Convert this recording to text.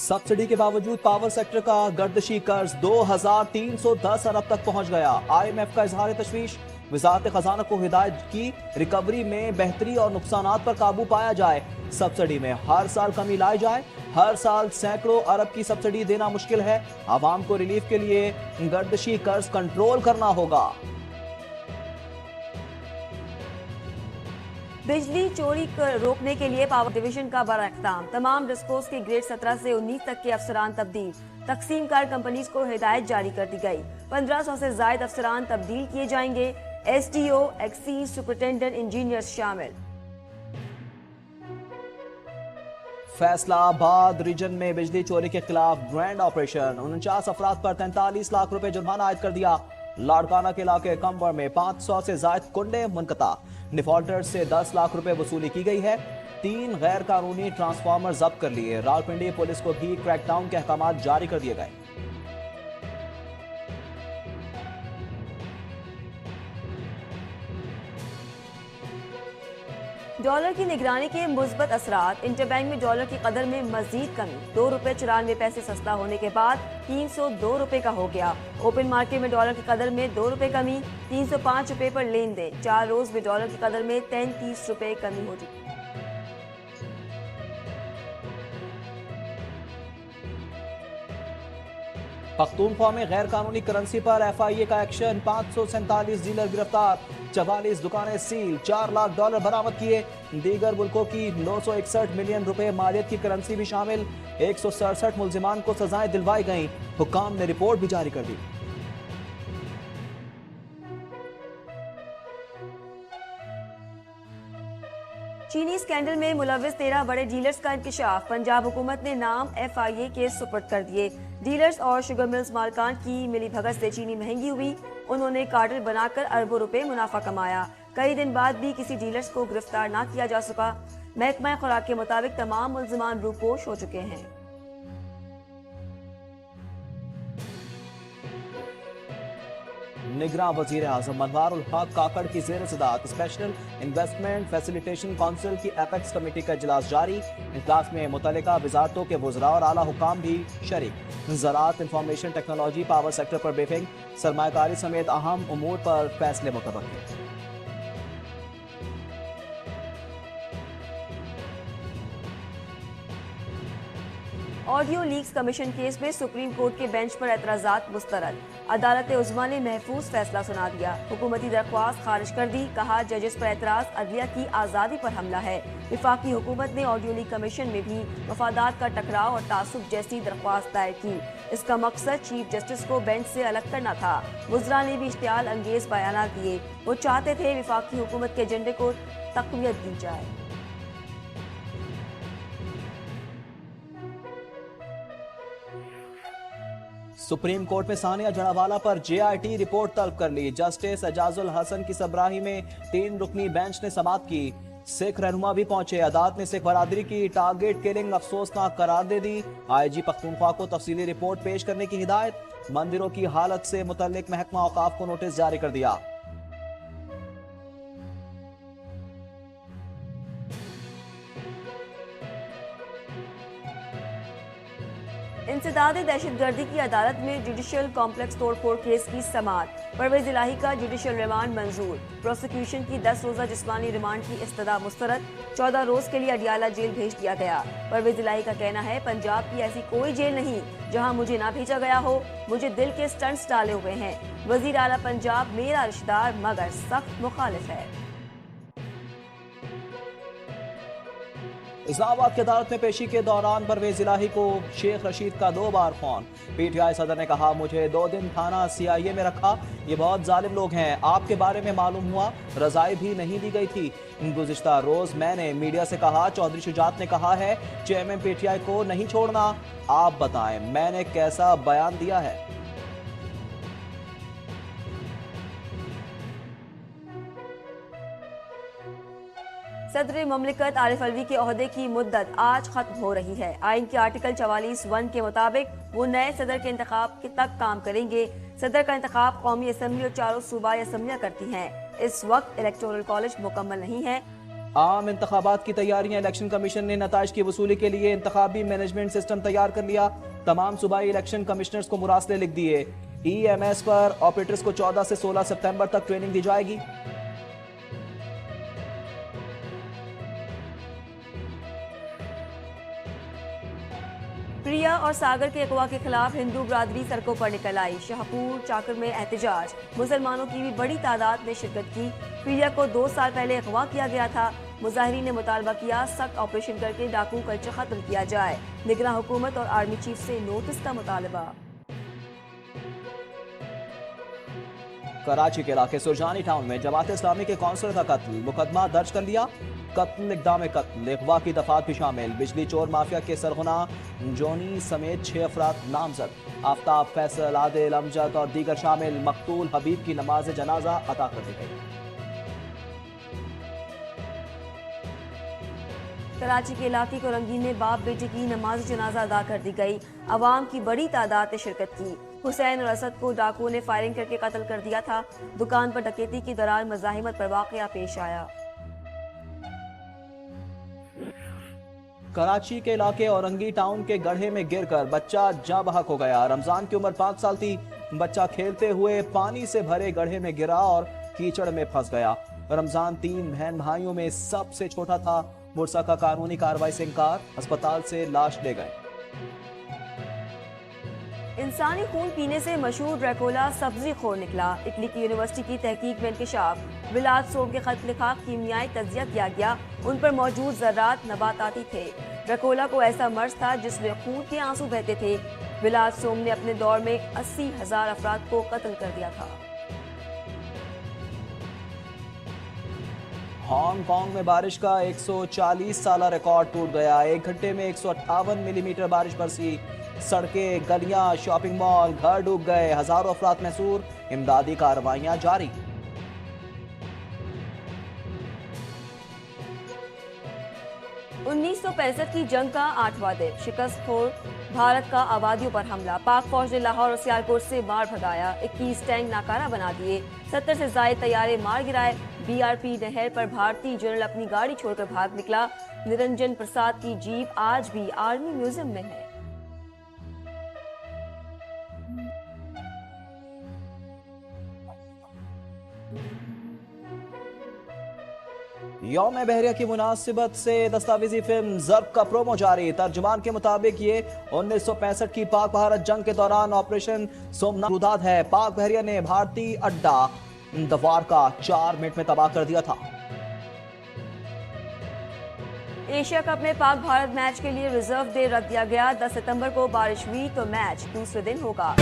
Subsidy के बावजूद power sector का गर्दिशी कर्ज 2310 अरब तक पहुंच गया। IMF का इजहार तशवीश। वजारत खजाना को हिदायत की रिकवरी में बेहतरी और नुकसानात पर काबू पाया जाए। सब्सिडी में हर साल कमी लाई जाए। हर साल सैकड़ों अरब की सब्सिडी देना मुश्किल है। आवाम को रिलीफ के लिए गर्दिशी कर्ज कंट्रोल करना होगा। बिजली चोरी रोकने के लिए पावर डिवीजन का बड़ा इक़दाम। तमाम डिस्कोस के ग्रेड 17 से 19 तक के अफसरान तब्दील। तकसीम कार कंपनीज को हिदायत जारी कर दी गई। 1500 से जायद अफसरान तब्दील किए जाएंगे। SDO, एक्सीज, सुपरिटेंडेंट, इंजीनियर्स शामिल। फैसलाबाद रीजन में बिजली चोरी के खिलाफ ग्रैंड ऑपरेशन। 49 अफराद पर 43 लाख रुपए जुर्माना आयद कर दिया। लाड़काना के इलाके कंबर में 500 से जायद कुंडे मुनकता। डिफॉल्टर से 10 लाख रुपए वसूली की गई है। 3 गैर कानूनी ट्रांसफार्मर जब्त कर लिए। रावलपिंडी पुलिस को भी क्रैकडाउन के अहकाम जारी कर दिए गए। डॉलर की निगरानी के मुस्बत असरात। इंटरबैंक में डॉलर की कदर में मजीद कमी। 2 रुपए 94 पैसे सस्ता होने के बाद 302 रुपए का हो गया। ओपन मार्केट में डॉलर की कदर में 2 रुपए कमी। 305 रुपए पर लेन देन। 4 रोज में डॉलर की कदर में 33 रुपए कमी हो चुकी। पख्तूनख्वा में गैर कानूनी करेंसी पर FIA का एक्शन। 547 डीलर गिरफ्तार। 44 दुकानें सील। 4 लाख डॉलर बरामद किए। दीगर मुल्कों की 961 मिलियन रुपए मालियत की करेंसी भी शामिल। 167 मुल्जिमान को सजाएं दिलवाई गईं। हुक्काम ने रिपोर्ट भी जारी कर दी। चीनी स्कैंडल में मुलविस 13 बड़े डीलर्स का इंकशाफ। पंजाब हुकूमत ने नाम FIA के सुपुर्द कर दिए। डीलर्स और शुगर मिल्स मालकान की मिलीभगत से चीनी महंगी हुई। उन्होंने कार्टेल बनाकर अरबों रुपए मुनाफा कमाया। कई दिन बाद भी किसी डीलर्स को गिरफ्तार ना किया जा सका। महकमा खुराक के मुताबिक तमाम मुल्जिमान रूपोश हो चुके हैं। निगरान वजीर आजम मनवारुल हक काकड़ की जेर सदारत स्पेशल इन्वेस्टमेंट फैसिलिटेशन काउंसिल की एपेक्स कमेटी का इजलास जारी। इजलास में मुतल्लिका वजारतों के वज़रा और आला हुकाम भी शरीक। ज़राअत, इंफॉर्मेशन टेक्नोलॉजी, पावर सेक्टर पर ब्रीफिंग। सरमायाकारी समेत अहम उमूर पर फैसले मुतवक्किल। ऑडियो लीक्स कमीशन केस में सुप्रीम कोर्ट के बेंच पर एतराजात मुस्तरद। अदालत उज़्मा ने महफूज फैसला सुना दिया। हुकूमती दरख्वास्त खारिज कर दी। कहा जजेस पर एतराज अदलिया की आज़ादी पर हमला है। विफाकी हुकूमत ने ऑडियो लीक कमीशन में भी मफादात का टकराव और तासुब जैसी दरख्वास्त दायर की। इसका मकसद चीफ जस्टिस को बेंच से अलग करना था। वज़रा ने भी इश्तियाल अंगेज बयान दिए। वो चाहते थे विफाकी हुकूमत के एजेंडे को तक़वियत दी जाए। सुप्रीम कोर्ट में सानिया जड़ावाला पर JIT रिपोर्ट तलब कर ली। जस्टिस एजाजुल हसन की सबराही में 3 रुकनी बेंच ने समाअत की। सिख रहनुमा भी पहुंचे। अदालत ने सिख बरादरी की टारगेट किलिंग अफसोसनाक करार दे दी। IG पख्तूनख्वा को तफसीली रिपोर्ट पेश करने की हिदायत। मंदिरों की हालत से मुतल्लिक महकमा औकाफ को नोटिस जारी कर दिया। इंसदादे दहशतगर्दी की अदालत में जुडिशल कॉम्प्लेक्स तोड़फोड़ केस की समाअत। परवेज इलाही का जुडिशल रिमांड मंजूर। प्रोसिक्यूशन की 10 रोजा जिस्मानी रिमांड की इस्तदा मुस्तरद। 14 रोज के लिए अडियाला जेल भेज दिया गया। परवेज इलाही का कहना है पंजाब की ऐसी कोई जेल नहीं जहां मुझे ना भेजा गया हो। मुझे दिल के स्टंट्स डाले हुए हैं। वजीर आला पंजाब मेरा रिश्तेदार मगर सख्त मुखालिफ है। इस्लामाबाद की अदालत में पेशी के दौरान परवेज इलाही को शेख रशीद का 2 बार फोन। PTI सदर ने कहा मुझे 2 दिन थाना CIA में रखा। ये बहुत जालिम लोग हैं। आपके बारे में मालूम हुआ रजाई भी नहीं दी गई थी। गुज़िश्ता रोज मैंने मीडिया से कहा चौधरी शुजात ने कहा है चेयरमैन PTI को नहीं छोड़ना। आप बताएं मैंने कैसा बयान दिया है। सदर ममलिकत आरिफ अलवी के ओहदे की मुद्दत आज खत्म हो रही है। आइन के आर्टिकल 44(1) के मुताबिक वो नए सदर के इंतखाब तक काम करेंगे। सदर का इंतखाब कौमी असम्बली और चारों सूबाई असम्बलियाँ करती हैं। इस वक्त इलेक्टोरल कॉलेज मुकम्मल नहीं है। आम इंतखाबात की तैयारियां। इलेक्शन कमीशन ने नताइज की वसूली के लिए इंतखाबी मैनेजमेंट सिस्टम तैयार कर लिया। तमाम सूबाई इलेक्शन कमिश्नर्स को मुरासले लिख दिए। EMS पर ऑपरेटर्स को 14 से 16 सितंबर तक ट्रेनिंग दी जाएगी। प्रिया और सागर के अगवा के खिलाफ हिंदू बरादरी सड़कों पर निकल आई। शाहपुर चाकर में एहतजाज। मुसलमानों की भी बड़ी तादाद ने शिरकत की। प्रिया को 2 साल पहले अगवा किया गया था। मुजाहिरीन ने मुतालबा किया सख्त ऑपरेशन करके डाकू कल्चर खत्म किया जाए। निगरान हुकूमत और आर्मी चीफ से नोटिस का मुतालबा। कराची के इलाके सुरजानी टाउन में जमात इस्लामी के काउंसलर का कत्ल। मुकदमा दर्ज कर लिया। कत्ल इक़दाम कत्ल अगवा की दफात भी शामिल। बिजली चोर माफिया के सरगना जोनी समेत 6 अफराद नामजद। आफ्ताब, फैसल, आदिल, अमजद और दीगर शामिल। मकतूल हबीब की नमाज जनाजा अदा कर दी गई। कराची के इलाके कोरंगी में बाप बेटे की नमाज जनाजा अदा कर दी गई। अवाम की बड़ी तादाद ने शिरकत की। हुसैन और असद को डाकुओं ने फायरिंग करके कत्ल कर दिया था। दुकान पर डकैती के दौरान मज़ाहिमत पर वाकया पेश आया। कराची के इलाके औरंगी टाउन के गड्ढे में गिरकर बच्चा जाँ बहक हो गया। रमजान की उम्र 5 साल थी। बच्चा खेलते हुए पानी से भरे गड्ढे में गिरा और कीचड़ में फंस गया। रमजान 3 बहन भाइयों में सबसे छोटा था। मुर्सा का कानूनी कार्रवाई से इंकार। अस्पताल से लाश ले गए। इंसानी खून पीने से मशहूर ड्रैकुला सब्जी खोर निकला। इटली की यूनिवर्सिटी की तहकीक में इंकशाफ। विलाद सोम के खत लिखा कीमियाई तज्जिया किया गया। उन पर मौजूद ज़र्रात नबाताती थे। ड्रैकुला को ऐसा मर्ज था जिसमें खून के आंसू बहते थे। विलाद सोम ने अपने दौर में 80,000 अफराद को कत्ल कर दिया था। हांगकांग में बारिश का 140 साला रिकॉर्ड टूट गया। 1 घंटे में 158 मिलीमीटर बारिश बरसी। सड़कें, गलियां, शॉपिंग मॉल, घर डूब गए। हजारों अफराद महसूर। इमदादी कार्रवाइयां जारी। उन्नीस 1965 की जंग का 8वां दिन। शिकस्त खोर भारत का आबादियों पर हमला। पाक फौज ने लाहौर और सियालकोट से मार भगाया। 21 टैंक नाकारा बना दिए। 70 से ज्यादा तैयारे मार गिराए। BRP नहर पर भारतीय जनरल अपनी गाड़ी छोड़कर भाग निकला। निरंजन प्रसाद की जीप आज भी आर्मी म्यूजियम में है। यौम बहरिया की मुनासिबत से दस्तावेजी फिल्म ज़र्ब का प्रोमो जारी। तर्जुमान के मुताबिक ये 1965 की पाक भारत जंग के दौरान ऑपरेशन सोमनाथ है। पाक बहरिया ने भारतीय अड्डा द्वारका 4 मिनट में तबाह कर दिया था। एशिया कप में पाक भारत मैच के लिए रिजर्व डे रख दिया गया। 10 सितंबर को बारिश हुई तो मैच दूसरे दिन होगा।